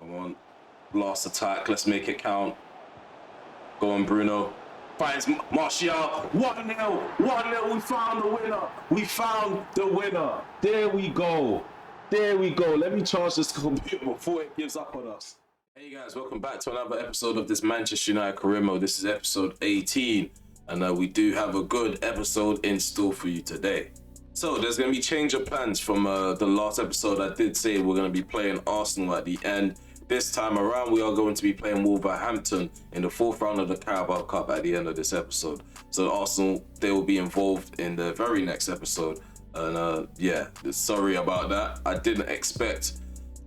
Come on. Last attack. Let's make it count. Go on, Bruno. Finds Martial. 1-0. 1-0. We found the winner. We found the winner. There we go. There we go. Let me charge this computer before it gives up on us. Hey guys, welcome back to another episode of this Manchester United Carimo. This is episode 18. And we do have a good episode in store for you today. So there's going to be change of plans from the last episode. I did say we're going to be playing Arsenal at the end. This time around, we are going to be playing Wolverhampton in the fourth round of the Carabao Cup at the end of this episode. So Arsenal, they will be involved in the very next episode. And yeah, sorry about that. I didn't expect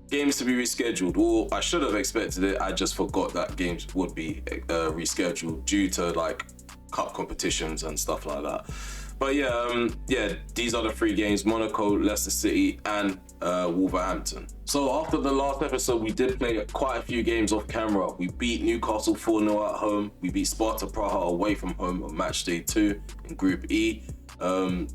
games to be rescheduled. Or I should have expected it. I just forgot that games would be rescheduled due to like cup competitions and stuff like that. But yeah, these are the three games: Monaco, Leicester City, and Wolverhampton. So after the last episode, we did play quite a few games off camera. We beat Newcastle 4-0 at home. We beat Sparta Praha away from home on match day 2 in Group E.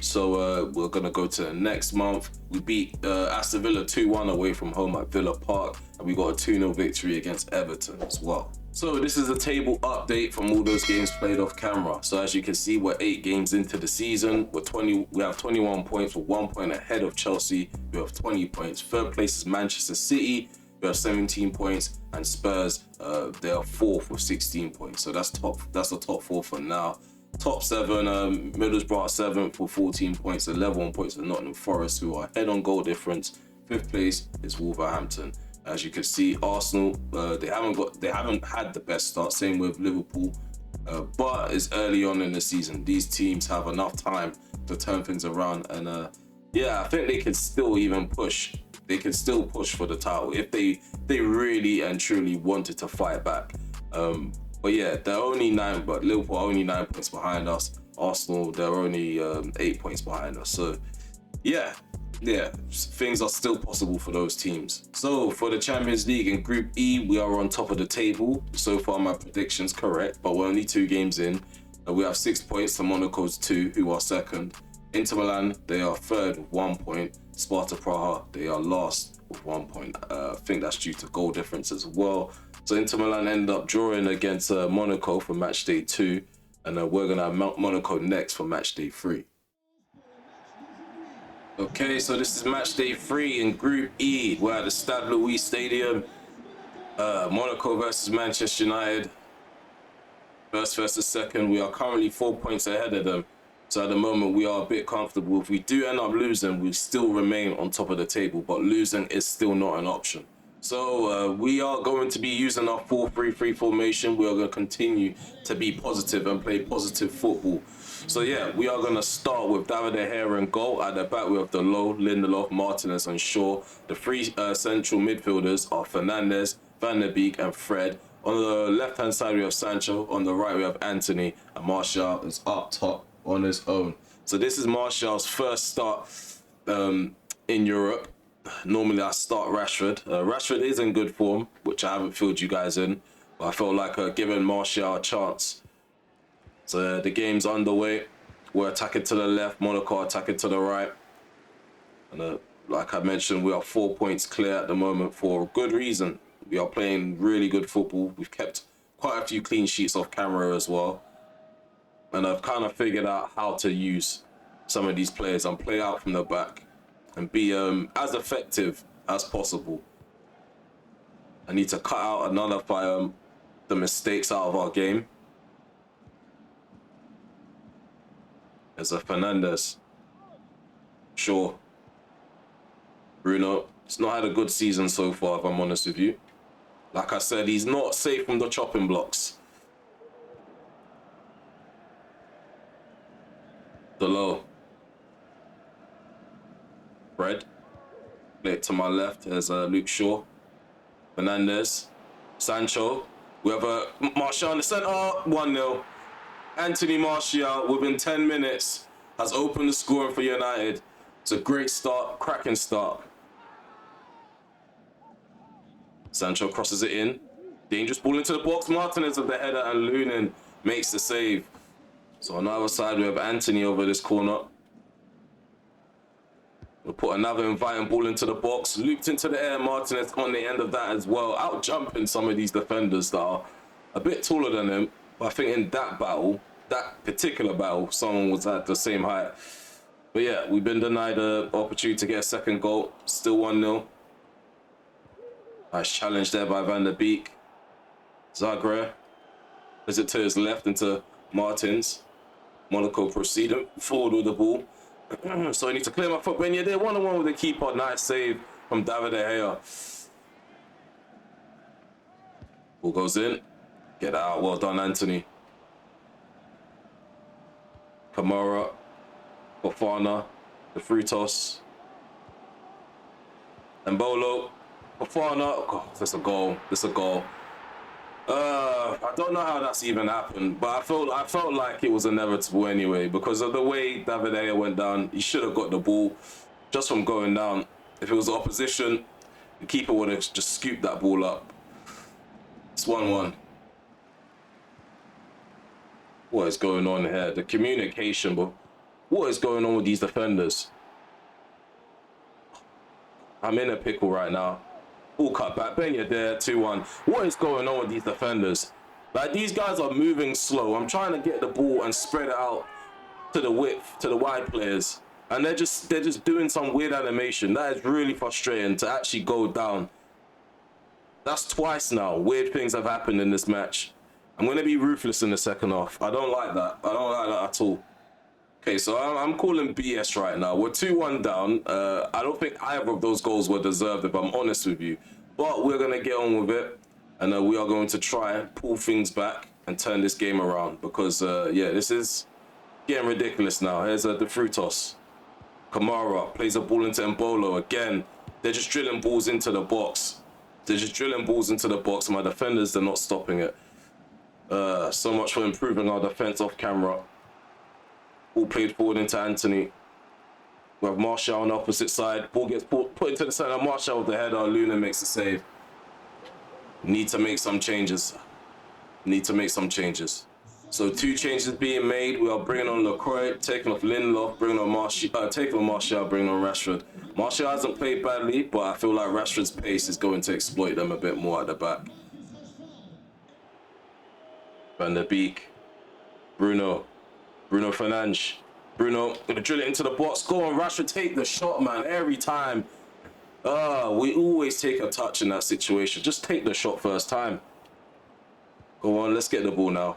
So we're gonna go to the next month. We beat Aston Villa 2-1 away from home at Villa Park, and we got a 2-0 victory against Everton as well. So this is a table update from all those games played off camera. So as you can see, we're 8 games into the season. We have 21 points. We're 1 point ahead of Chelsea. We have 20 points. Third place is Manchester City. We have 17 points, and Spurs, they are 4th with 16 points. So that's the top 4 for now. Top 7, Middlesbrough are 7th with 14 points, 11 points for Nottingham Forest, who are ahead on goal difference. 5th place is Wolverhampton. As you can see, Arsenal, they haven't had the best start. Same with Liverpool, but it's early on in the season. These teams have enough time to turn things around, and yeah, I think they can still even push. They can still push for the title if they really and truly wanted to fight back. But yeah, they're only 9, but Liverpool are only 9 points behind us. Arsenal, they're only 8 points behind us. So yeah, things are still possible for those teams. So for the Champions League in Group E, we are on top of the table. So far, my prediction's correct, but we're only 2 games in. We have 6 points to Monaco's 2, who are second. Inter Milan, they are third with 1 point. Sparta Praha, they are last with 1 point. I think that's due to goal difference as well. So Inter Milan end up drawing against Monaco for match day 2, and we're gonna have Monaco next for match day 3. Okay, so this is match day 3 in Group E. We're at the Stade Louis Stadium. Monaco versus Manchester United. First versus second. We are currently 4 points ahead of them. So at the moment, we are a bit comfortable. If we do end up losing, we still remain on top of the table, but losing is still not an option. So we are going to be using our 4-3-3 formation. We are going to continue to be positive and play positive football. So yeah, we are going to start with David De Gea in goal. At the back, we have Delot, Lindelof, Martinez, and Shaw. The 3 central midfielders are Fernandes, Van der Beek, and Fred. On the left-hand side, we have Sancho. On the right, we have Anthony. And Martial is up top on his own. So this is Martial's first start in Europe. Normally, I start Rashford. Rashford is in good form, which I haven't filled you guys in. But I felt like giving Martial a chance. So the game's underway. We're attacking to the left, Monaco attacking to the right. And like I mentioned, we are 4 points clear at the moment for a good reason. We are playing really good football. We've kept quite a few clean sheets off camera as well. And I've kind of figured out how to use some of these players and play out from the back and be as effective as possible. I need to cut out and nullify the mistakes out of our game. There's a Fernandes. Sure. Bruno. He's not had a good season so far, if I'm honest with you. Like I said, he's not safe from the chopping blocks. Delot. Fred. Play it to my left. There's Luke Shaw. Fernandes. Sancho. We have Martial in the centre. 1-0. Anthony Martial, within 10 minutes, has opened the scoring for United. It's a great start, cracking start. Sancho crosses it in. Dangerous ball into the box. Martinez with the header, and Lunin makes the save. So on the other side, we have Anthony over this corner. We'll put another inviting ball into the box. Looped into the air. Martinez on the end of that as well. Out jumping some of these defenders that are a bit taller than him. But I think in that battle, that particular battle, someone was at the same height. But yeah, we've been denied an opportunity to get a second goal. Still 1-0. Nice challenge there by Van der Beek. Zagreb. Is it to his left into Martins. Monaco proceeding forward with the ball. So he needs to clear my foot. When you're there, 1-on-1 with the keeper. Nice save from David De Gea. Ball goes in. Get out. Well done, Anthony. Kamara. Fofana. The free toss. Mbolo. Fofana. Oh, that's a goal. That's a goal. I don't know how that's even happened, but I felt like it was inevitable anyway because of the way David De Gea went down. He should have got the ball just from going down. If it was the opposition, the keeper would have just scooped that ball up. It's 1-1. What is going on here? The communication, but what is going on with these defenders? I'm in a pickle right now. Ball cut back, Ben, you're there, 2-1. What is going on with these defenders? Like, these guys are moving slow. I'm trying to get the ball and spread it out to the width, to the wide players. And they're just doing some weird animation. That is really frustrating to actually go down. That's twice now. Weird things have happened in this match. I'm going to be ruthless in the second half. I don't like that. I don't like that at all. Okay, so I'm calling BS right now. We're 2-1 down. I don't think either of those goals were deserved, if I'm honest with you. But we're going to get on with it. And we are going to try and pull things back and turn this game around. Because, yeah, this is getting ridiculous now. Here's the free toss. Kamara plays a ball into Mbolo. Again, they're just drilling balls into the box. They're just drilling balls into the box. My defenders, they're not stopping it. So much for improving our defense off camera. Ball played forward into Anthony. We have Martial on the opposite side. Ball gets put into the center. Martial with the header. Luna makes the save. Need to make some changes. Need to make some changes. So 2 changes being made. We are bringing on LaCroix, taking off Lindelof, bringing on Martial, taking on Martial, bringing on Rashford. Martial hasn't played badly, but I feel like Rashford's pace is going to exploit them a bit more at the back. Van der Beek. Bruno Fernandes. Bruno gonna drill it into the box. Go on, Rashford, take the shot, man. Every time. We always take a touch in that situation. Just take the shot first time. Go on, let's get the ball now.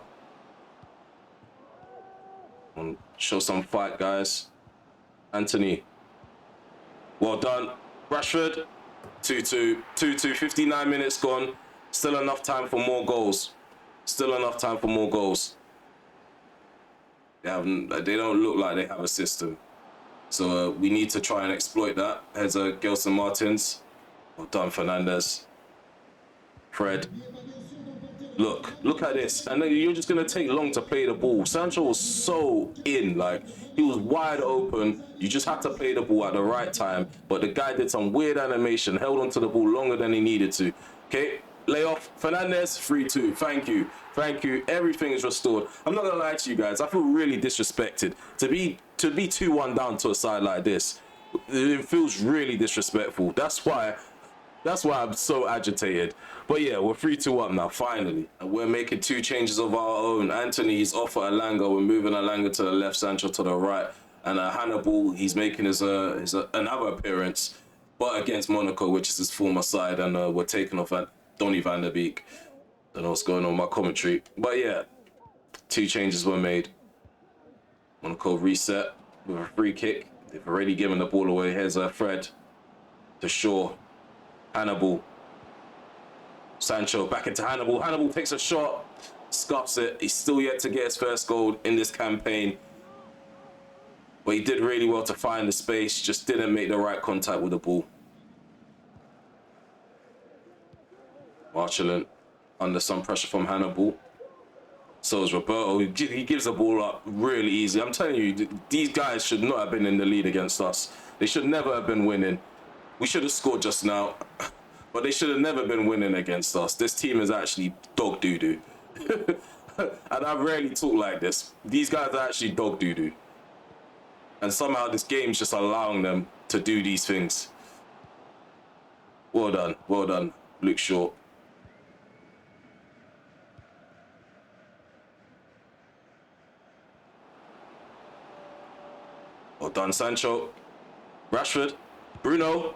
Show some fight, guys. Anthony. Well done. Rashford. 2-2. 2-2. 59 minutes gone. Still enough time for more goals. Still enough time for more goals. They don't look like they have a system. So we need to try and exploit that. Here's Gelson Martins. Well done, Fernandez. Fred. Look at this. And then you're just going to take long to play the ball. Sancho was so in. Like, he was wide open. You just had to play the ball at the right time. But the guy did some weird animation. Held onto the ball longer than he needed to. Okay. Lay off. Fernandez, 3-2. Thank you. Thank you. Everything is restored. I'm not going to lie to you guys. I feel really disrespected. To be 2-1 down to a side like this, it feels really disrespectful. That's why I'm so agitated. But yeah, we're 3-2 up now, finally. And we're making 2 changes of our own. Anthony's off at Alanga. We're moving Alanga to the left, Sancho to the right. And Hannibal, he's making his another appearance, but against Monaco, which is his former side. And we're taking off at Donny van der Beek. Don't know what's going on with my commentary. But yeah, 2 changes were made. Monaco reset with a free kick. They've already given the ball away. Here's Fred to Shaw. Hannibal. Sancho back into Hannibal. Hannibal takes a shot. Scuffs it. He's still yet to get his first goal in this campaign. But he did really well to find the space. Just didn't make the right contact with the ball. Marchand under some pressure from Hannibal. So is Roberto. He gives the ball up really easy. I'm telling you, these guys should not have been in the lead against us. They should never have been winning. We should have scored just now, but they should have never been winning against us. This team is actually dog doo-doo. And I rarely talk like this. These guys are actually dog doo-doo. And somehow this game's just allowing them to do these things. Well done, Luke Shaw. Well done, Sancho. Rashford. Bruno.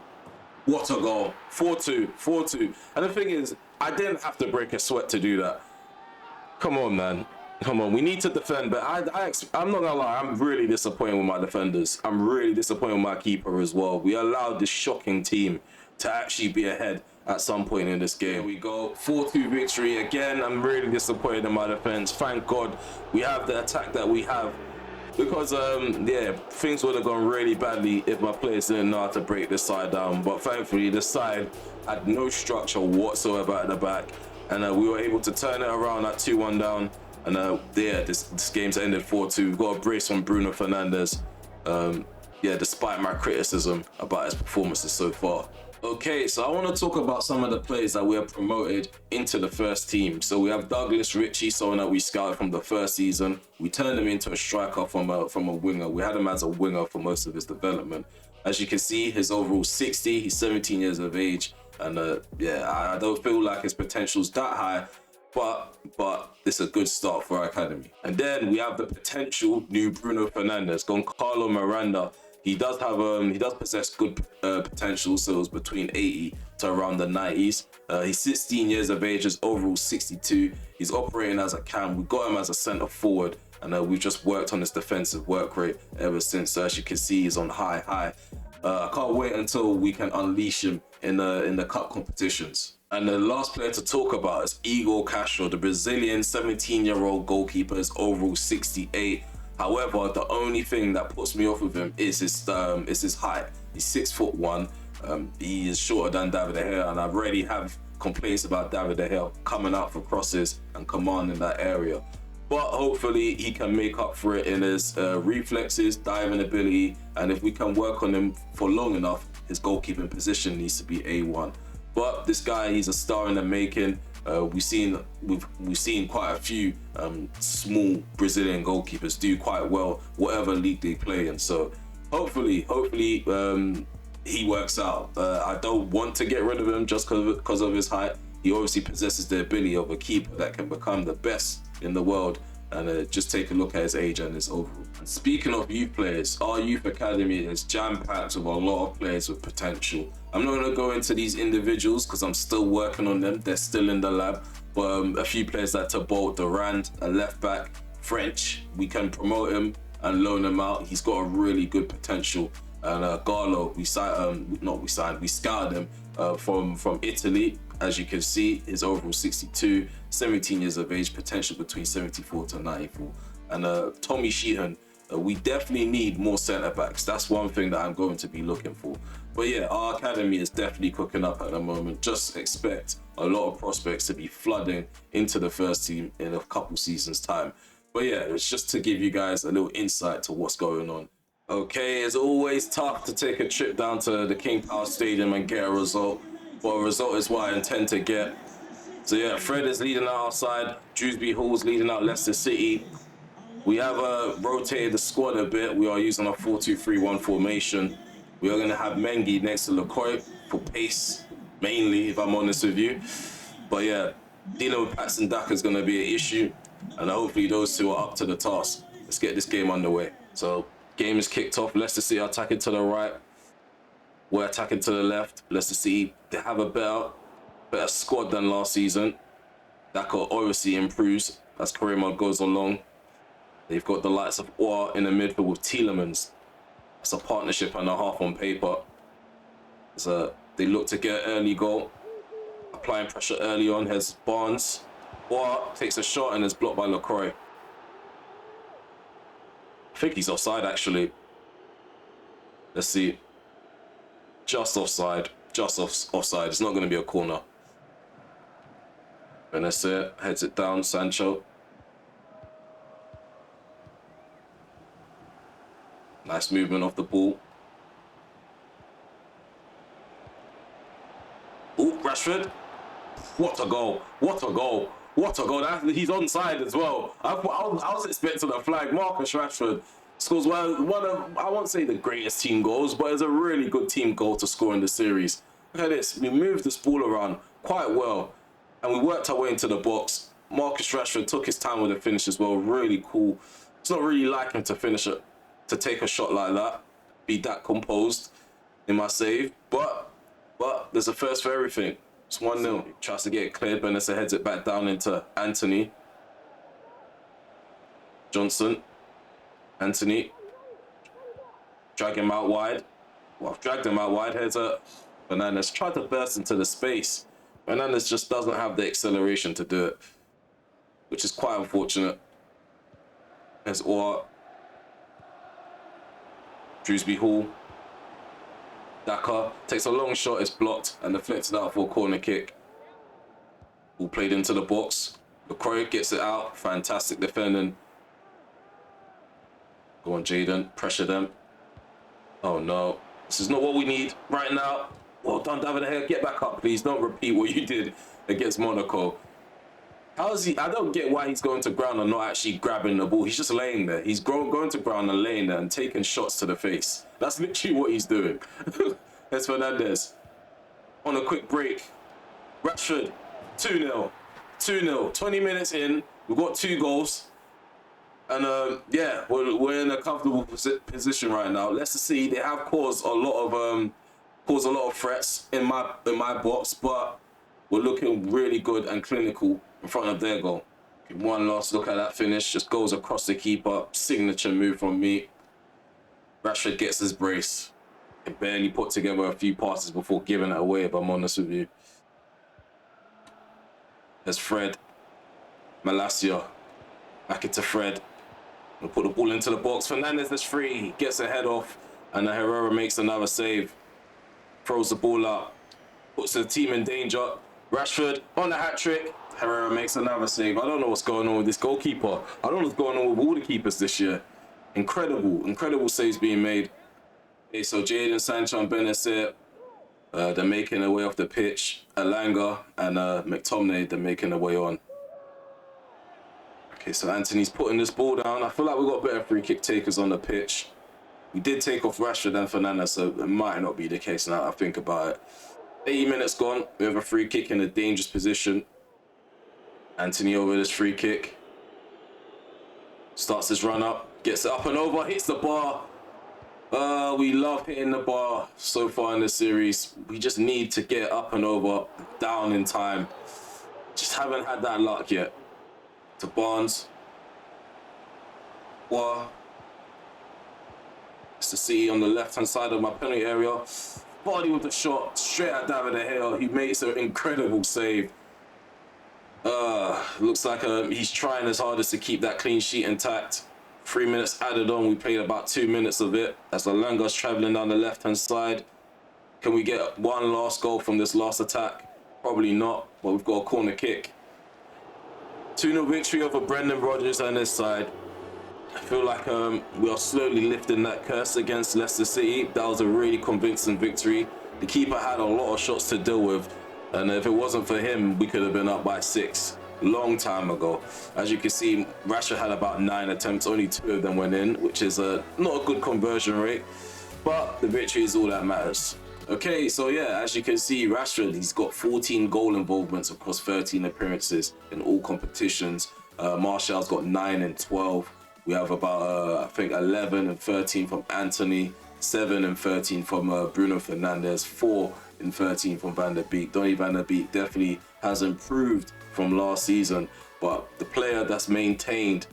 What a goal. 4-2, 4-2. And the thing is, I didn't have to break a sweat to do that. Come on, man. Come on, we need to defend, but I'm not gonna lie, I'm really disappointed with my defenders. I'm really disappointed with my keeper as well. We allowed this shocking team to actually be ahead at some point in this game. Here we go, 4-2 victory. Again, I'm really disappointed in my defense. Thank God we have the attack that we have. Because, yeah, things would have gone really badly if my players didn't know how to break this side down. But thankfully, this side had no structure whatsoever at the back. And we were able to turn it around at 2-1 down. And yeah, this game's ended 4-2. We've got a brace on Bruno Fernandes. Yeah, despite my criticism about his performances so far. Okay, so I want to talk about some of the players that we have promoted into the first team. So we have Douglas Ritchie, someone that we scouted from the first season. We turned him into a striker from a winger. We had him as a winger for most of his development. As you can see, his overall 60. He's 17 years of age, and yeah, I don't feel like his potential's that high. But it's a good start for our academy. And then we have the potential new Bruno Fernandes, Goncalo Miranda. He does possess good potential, so it's between 80 to around the 90s. He's 16 years of age, is overall 62. He's operating as a cam. We got him as a centre forward, and we've just worked on his defensive work rate ever since. So as you can see, he's on high. I can't wait until we can unleash him in the cup competitions. And the last player to talk about is Igor Castro, the Brazilian 17-year-old goalkeeper, is overall 68. However, the only thing that puts me off with him is his height. He's 6'1". He is shorter than David De Gea, and I already have complaints about David De Gea coming out for crosses and commanding that area. But hopefully he can make up for it in his reflexes, diving ability, and if we can work on him for long enough, his goalkeeping position needs to be A1. But this guy, he's a star in the making. We've seen quite a few small Brazilian goalkeepers do quite well, whatever league they play in. So hopefully he works out. I don't want to get rid of him just because of his height. He obviously possesses the ability of a keeper that can become the best in the world. And just take a look at his age and his overall. And speaking of youth players, our youth academy is jam-packed with a lot of players with potential. I'm not going to go into these individuals because I'm still working on them. They're still in the lab. But a few players like Thibaut Durand, a left back, French, we can promote him and loan him out. He's got a really good potential. And Garlo, we scouted him from Italy. As you can see, his overall 62, 17 years of age, potential between 74 to 94. And Tommy Sheehan, we definitely need more centre-backs. That's one thing that I'm going to be looking for. But yeah, our academy is definitely cooking up at the moment. Just expect a lot of prospects to be flooding into the first team in a couple seasons' time. But yeah, it's just to give you guys a little insight to what's going on. Okay, it's always tough to take a trip down to the King Power Stadium and get a result. But a result is what I intend to get. So yeah, Fred is leading out our side. Dewsbury Hall's leading out Leicester City. We have rotated the squad a bit. We are using a 4-2-3-1 formation. We are going to have Mengi next to LeCroix for pace, mainly, if I'm honest with you. But yeah, dealing with Patson Daka is going to be an issue. And hopefully those two are up to the task. Let's get this game underway. So, game is kicked off. Leicester City are attacking to the right. We're attacking to the left. Leicester City, they have a better squad than last season. Daka obviously improves as career mode goes along. They've got the likes of Orr in the midfield with Tielemans. It's a partnership and a half on paper. So they look to get an early goal. Applying pressure early on. Here's Barnes. Orr takes a shot and is blocked by LeCroix. I think he's offside actually. Let's see. Just offside. Just offside. It's not going to be a corner. Benacer heads it down. Sancho. Nice movement off the ball. Ooh, Rashford. What a goal. What a goal. What a goal. He's onside as well. I was expecting a flag. Marcus Rashford Scores one of, I won't say the greatest team goals, but it's a really good team goal to score in the series. Look at this. We moved this ball around quite well, and we worked our way into the box. Marcus Rashford took his time with the finish as well. Really cool. It's not really like him to finish it, to take a shot like that, be that composed in my save. But there's a first for everything. It's 1-0. Tries to get it cleared. Benessa heads it back down into Anthony. Johnson. Anthony. Drag him out wide. Well, I've dragged him out wide. Heads up. Fernandes tried to burst into the space. Fernandes just doesn't have the acceleration to do it, which is quite unfortunate. There's Orr. Drewsby Hall. Daka takes a long shot, it's blocked and deflected out for a corner kick. Ball played into the box. LaCroix gets it out. Fantastic defending. Go on, Jaden. Pressure them. Oh no. This is not what we need right now. Well done, David De Gea. Get back up, please. Don't repeat what you did against Monaco. How is he? I don't get why he's going to ground and not actually grabbing the ball. He's just laying there. He's going to ground and laying there and taking shots to the face. That's literally what he's doing. There's Fernandes. On a quick break. Rashford. 2-0. 2-0. 20 minutes in. We've got 2 goals. And yeah, we're in a comfortable position right now. Leicester City, they have caused a lot of threats in my box, but we're looking really good and clinical in front of their goal. One last look at that finish, just goes across the keeper, signature move from me. Rashford gets his brace. He barely put together a few passes before giving it away, if I'm honest with you. There's Fred. Malacia. Back into Fred. We'll put the ball into the box. Fernandes is free. He gets a head off, and Herrera makes another save. Throws the ball up. Puts the team in danger. Rashford on the hat-trick. Herrera makes another save. I don't know what's going on with this goalkeeper. I don't know what's going on with all the keepers this year. Incredible saves being made. Okay, so Jadon Sancho and Benessa, they're making their way off the pitch. Alanga and McTominay, they're making their way on. Okay, so Anthony's putting this ball down. I feel like we've got better free kick takers on the pitch. We did take off Rashford and Fernandes, so it might not be the case now I think about it. 80 minutes gone. We have a free kick in a dangerous position. Anthony over this free kick. Starts his run up. Gets it up and over. Hits the bar. We love hitting the bar so far in this series. We just need to get up and over, down in time. Just haven't had that luck yet. To Barnes. Wow. It's the City on the left-hand side of my penalty area. Body with the shot, straight at David De Gea. He makes an incredible save. Looks like he's trying his hardest to keep that clean sheet intact. 3 minutes added on. We played about 2 minutes of it. As Alanga's travelling down the left-hand side. Can we get one last goal from this last attack? Probably not, but we've got a corner kick. 2-0 victory over Brendan Rodgers on this side. I feel like we are slowly lifting that curse against Leicester City. That was a really convincing victory. The keeper had a lot of shots to deal with, and if it wasn't for him, we could have been up by 6 long time ago. As you can see, Rashford had about 9 attempts, only 2 of them went in, which is not a good conversion rate, but the victory is all that matters. Okay, so yeah, as you can see, Rashford, he's got 14 goal involvements across 13 appearances in all competitions. Martial's got 9 and 12. We have about, I think, 11 and 13 from Anthony, 7 and 13 from Bruno Fernandes, 4 and 13 from Van der Beek. Donny Van der Beek definitely has improved from last season, but the player that's maintained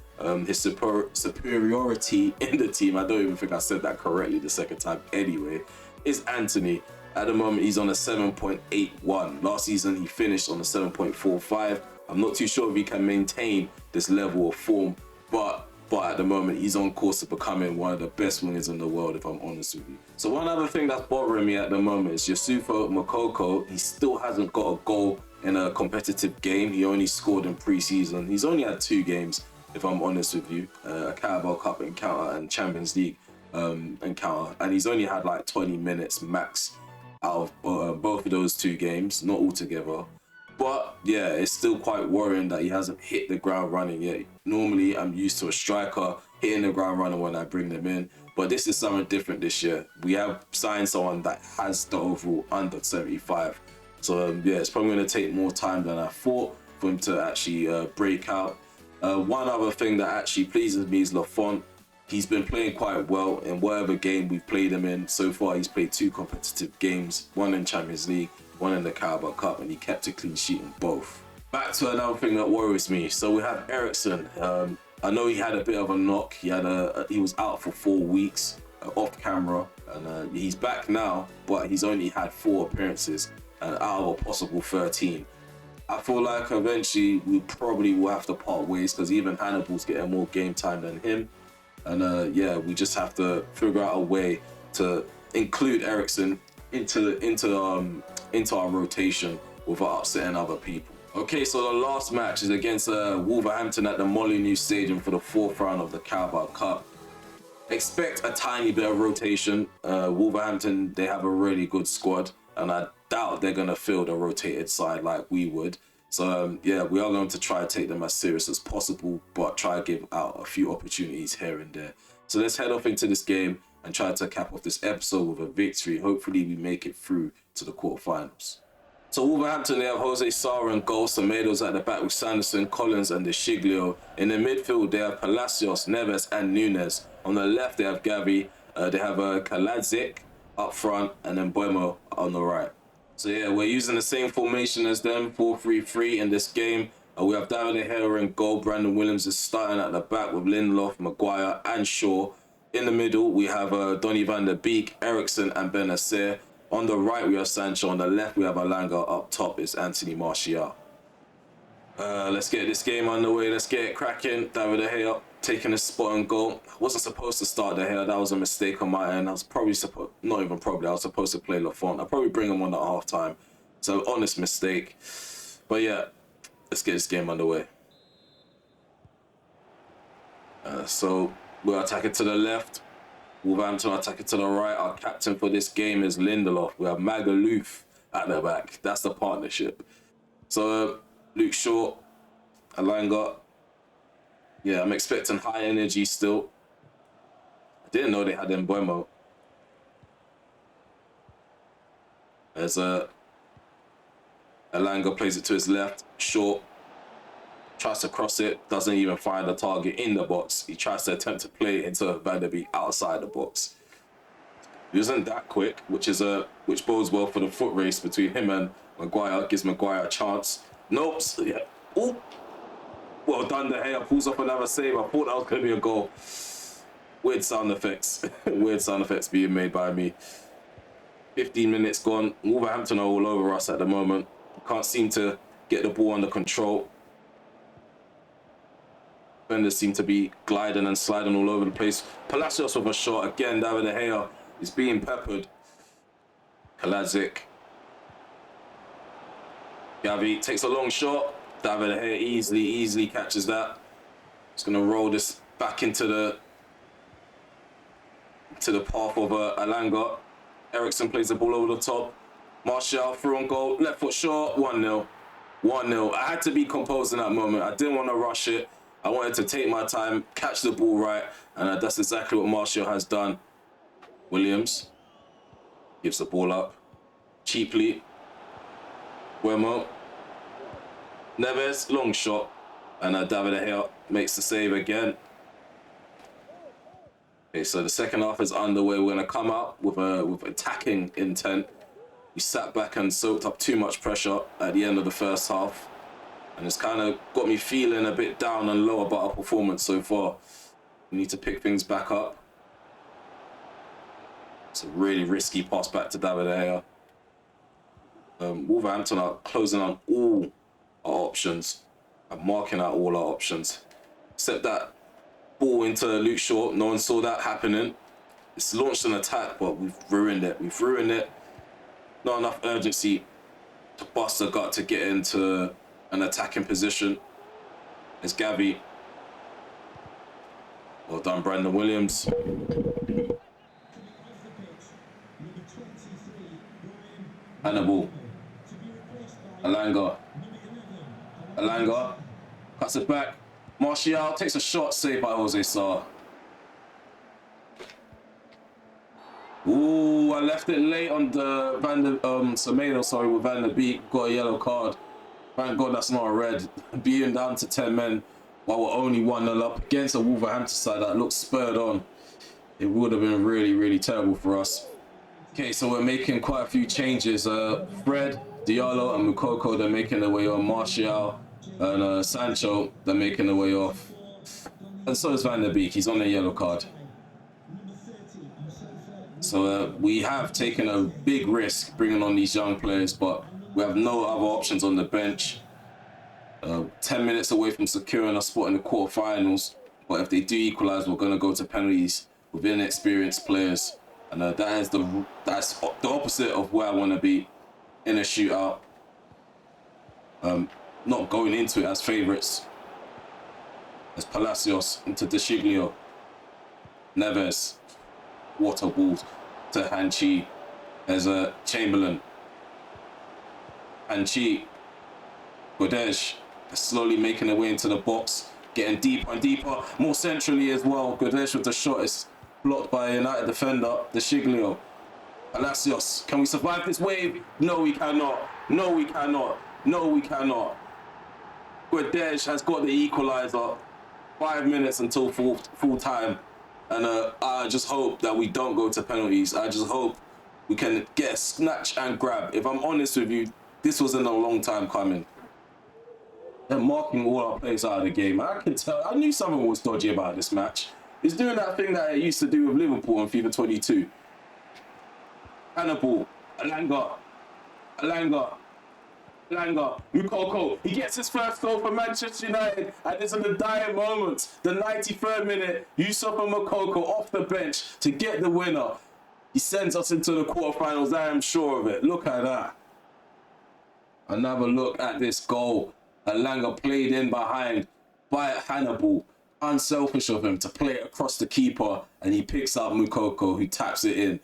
his superiority in the team, I don't even think I said that correctly the second time anyway, is Anthony. At the moment, he's on a 7.81. Last season, he finished on a 7.45. I'm not too sure if he can maintain this level of form, but at the moment, he's on course to becoming one of the best wingers in the world, if I'm honest with you. So one other thing that's bothering me at the moment is Yusufa Moukoko. He still hasn't got a goal in a competitive game. He only scored in pre-season. He's only had 2 games, if I'm honest with you. A Carabao Cup encounter and Champions League encounter. And he's only had like 20 minutes max out of both of those 2 games, not all together. But yeah, it's still quite worrying that he hasn't hit the ground running yet. Normally, I'm used to a striker hitting the ground running when I bring them in. But this is something different this year. We have signed someone that has the overall under 75. So yeah, it's probably going to take more time than I thought for him to actually break out. One other thing that actually pleases me is Lafont. He's been playing quite well in whatever game we've played him in. So far, he's played 2 competitive games, one in Champions League, one in the Carabao Cup, and he kept a clean sheet in both. Back to another thing that worries me. So we have Eriksen. I know he had a bit of a knock. He was out for 4 weeks off camera, and he's back now, but he's only had 4 appearances and out of a possible 13. I feel like eventually we probably will have to part ways because even Hannibal's getting more game time than him. And yeah, we just have to figure out a way to include Eriksen into our rotation without upsetting other people. Okay, so the last match is against Wolverhampton at the Molineux Stadium for the 4th round of the Carabao Cup. Expect a tiny bit of rotation. Wolverhampton, they have a really good squad, and I doubt they're going to field a rotated side like we would. So yeah, we are going to try to take them as serious as possible, but try to give out a few opportunities here and there. So let's head off into this game and try to cap off this episode with a victory. Hopefully we make it through to the quarterfinals. So Wolverhampton, they have Jose Sarr and goal. Semedo's at the back with Sanderson, Collins and De Sciglio. In the midfield, they have Palacios, Neves and Nunes. On the left, they have Gavi. They have Kaladzik up front and then Buemo on the right. So yeah, we're using the same formation as them, 4-3-3 in this game. We have David De Gea in goal. Brandon Williams is starting at the back with Lindelof, Maguire and Shaw. In the middle, we have Donny van der Beek, Eriksen and Benacer. On the right, we have Sancho. On the left, we have Alanga. Up top is Anthony Martial. Let's get this game underway. Let's get it cracking. David De Gea taking a spot and goal. I wasn't supposed to start De Gea. That was a mistake on my end. I was probably supposed, not even probably, I was supposed to play Lafont. I'll probably bring him on at half time. So honest mistake. But yeah, let's get this game underway. So we're attacking to the left. Wolverhampton attacking to the right. Our captain for this game is Lindelof. We have Magaluf at the back. That's the partnership. So Luke Shaw, Alanga. Yeah, I'm expecting high energy still. I didn't know they had Mbeumo. There's Alanga plays it to his left. Shaw tries to cross it, doesn't even find the target in the box. He tries to attempt to play it into Van der Beek outside the box. He wasn't that quick, which bodes well for the foot race between him and Maguire. Gives Maguire a chance. Nope. Yeah. Ooh. Well done, De Gea pulls off another save. I thought that was going to be a goal. Weird sound effects. Weird sound effects being made by me. 15 minutes gone. Wolverhampton are all over us at the moment. Can't seem to get the ball under control. Defenders seem to be gliding and sliding all over the place. Palacios with a shot. Again, David De Gea is being peppered. Kaladzik. Gavi takes a long shot. David De Gea easily catches that. Just going to roll this back into the path of Alanga. Eriksen plays the ball over the top. Martial through on goal. Left foot shot. 1-0. 1-0. I had to be composed in that moment. I didn't want to rush it. I wanted to take my time, catch the ball right, and that's exactly what Martial has done. Williams gives the ball up cheaply. Buemo. Neves, long shot, and David De Gea makes the save again. Okay, so the second half is underway. We're going to come out with attacking intent. We sat back and soaked up too much pressure at the end of the first half. And it's kind of got me feeling a bit down and low about our performance so far. We need to pick things back up. It's a really risky pass back to David De Gea. Wolverhampton are closing on all our options. I'm marking out all our options. Except that ball into Luke Shaw. No one saw that happening. It's launched an attack, but we've ruined it. We've ruined it. Not enough urgency to bust a gut to get into an attacking position. It's Gavi. Well done, Brandon Williams. Hannibal. Alanga. Alanga cuts it back. Martial takes a shot, saved by Jose Sarr. Ooh, I left it late on the Semedo, sorry, with Van der Beek. Got a yellow card. Thank God that's not a red. Being down to 10 men while we're only 1-0 up against a Wolverhampton side that looks spurred on. It would have been really, really terrible for us. Okay, so we're making quite a few changes. Fred, Diallo and Moukoko, they're making their way on. Martial and Sancho, they're making their way off. And so is Van der Beek, he's on a yellow card. So we have taken a big risk bringing on these young players, but we have no other options on the bench. 10 minutes away from securing a spot in the quarterfinals, but if they do equalise, we're going to go to penalties with inexperienced players. And that's the opposite of where I want to be in a shootout. Not going into it as favourites. As Palacios into De Sciglio. Neves. Water balls to Hanchi. There's a Chamberlain. Hanchi. Godesh. Slowly making their way into the box. Getting deeper and deeper. More centrally as well. Godesh with the shot is blocked by a United defender, De Sciglio. Palacios, can we survive this wave? No, we cannot. No, we cannot. No, we cannot. Guedes has got the equaliser. 5 minutes until full time. And I just hope that we don't go to penalties. I just hope we can get a snatch and grab. If I'm honest with you, this wasn't a long time coming. They're marking all our players out of the game. I can tell. I knew something was dodgy about this match. It's doing that thing that it used to do with Liverpool on FIFA 22. Hannibal, Alanga, Moukoko. He gets his first goal for Manchester United, and it's in the dying moments. The 93rd minute, Yusufa Moukoko off the bench to get the winner. He sends us into the quarterfinals, I am sure of it. Look at that. Another look at this goal. Alanga played in behind by Hannibal. Unselfish of him to play it across the keeper, and he picks up Moukoko, who taps it in.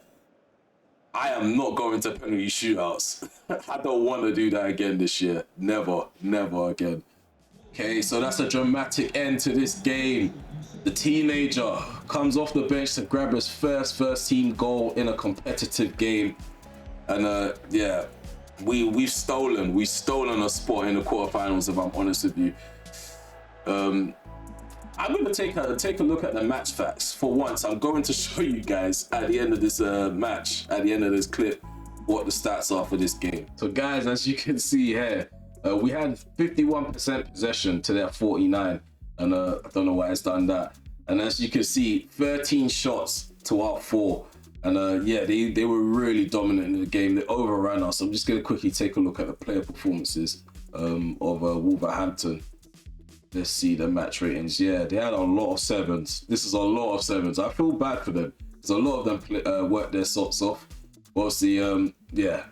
I am not going to penalty shootouts. I don't want to do that again this year. Never, never again. Okay, so that's a dramatic end to this game. The teenager comes off the bench to grab his first team goal in a competitive game. And yeah, we've stolen a spot in the quarterfinals, if I'm honest with you. I'm going to take a look at the match facts. For once, I'm going to show you guys at the end of this match, at the end of this clip, what the stats are for this game. So guys, as you can see here, we had 51% possession to their 49. And I don't know why it's done that. And as you can see, 13 shots to our 4. And yeah, they were really dominant in the game. They overran us. I'm just going to quickly take a look at the player performances of Wolverhampton. Let's see the match ratings. Yeah, they had a lot of 7s. This is a lot of 7s. I feel bad for them because a lot of them worked their socks off. Obviously, yeah,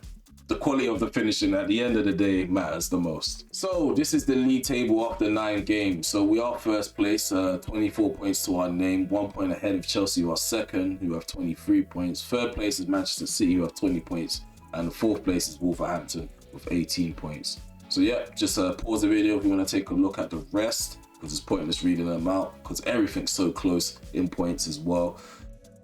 the quality of the finishing at the end of the day matters the most. So this is the league table after 9 games. So we are first place, 24 points to our name, 1 point ahead of Chelsea, who are second, who have 23 points. Third place is Manchester City, who have 20 points. And the fourth place is Wolverhampton with 18 points. So yeah, just pause the video if you want to take a look at the rest, because it's pointless reading them out because everything's so close in points as well.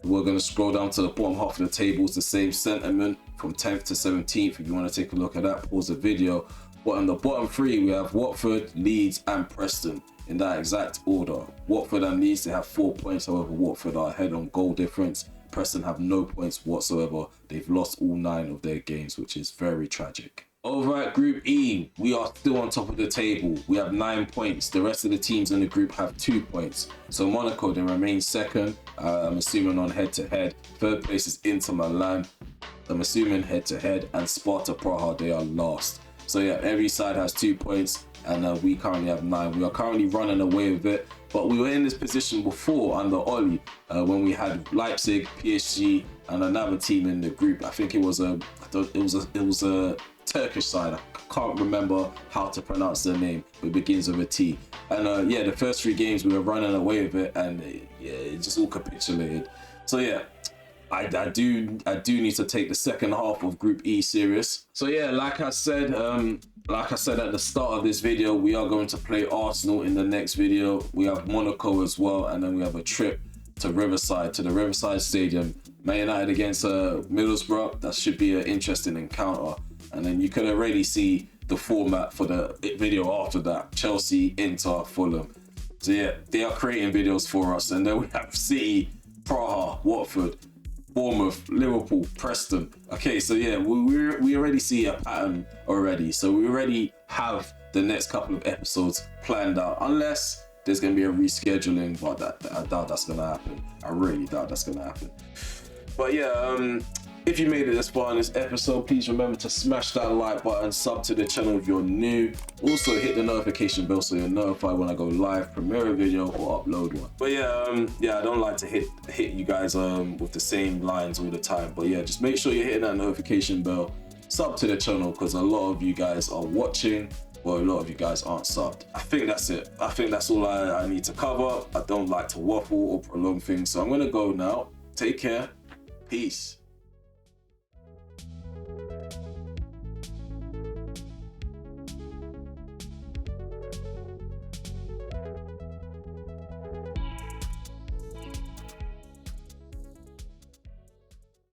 We're going to scroll down to the bottom half of the table. It's the same sentiment from 10th to 17th. If you want to take a look at that, pause the video. But on the bottom 3, we have Watford, Leeds and Preston in that exact order. Watford and Leeds, they have 4 points. However, Watford are ahead on goal difference. Preston have no points whatsoever. They've lost all 9 of their games, which is very tragic. Over at Group E, we are still on top of the table. We have 9 points. The rest of the teams in the group have 2 points. So Monaco, they remain second. I'm assuming on head-to-head. Third place is Inter Milan. I'm assuming head-to-head. And Sparta Praha, they are last. So yeah, every side has 2 points. And we currently have 9. We are currently running away with it. But we were in this position before under Oli, when we had Leipzig, PSG, and another team in the group. I think it was a Turkish side. I can't remember how to pronounce their name, but it begins with a T. And yeah, the first 3 games we were running away with it, and yeah, it just all capitulated. So yeah, I do need to take the second half of Group E serious. So yeah, like I said, like I said at the start of this video, we are going to play Arsenal in the next video. We have Monaco as well, and then we have a trip to Riverside, to the Riverside Stadium. Man United against Middlesbrough. That should be an interesting encounter. And then you can already see the format for the video after that. Chelsea, Inter, Fulham. So yeah, they are creating videos for us. And then we have City, Praha, Watford, Bournemouth, Liverpool, Preston. Okay, so yeah, we already see a pattern already. So we already have the next couple of episodes planned out, unless there's going to be a rescheduling, but I doubt that's going to happen. I really doubt that's going to happen. But yeah, if you made it this far in this episode, please remember to smash that like button, sub to the channel if you're new. Also hit the notification bell so you're notified when I go live, premiere a video or upload one. But yeah, I don't like to hit you guys with the same lines all the time. But yeah, just make sure you're hitting that notification bell, sub to the channel, because a lot of you guys are watching, but a lot of you guys aren't subbed. I think that's it. I think that's all I need to cover. I don't like to waffle or prolong things, so I'm gonna go now. Take care. Peace.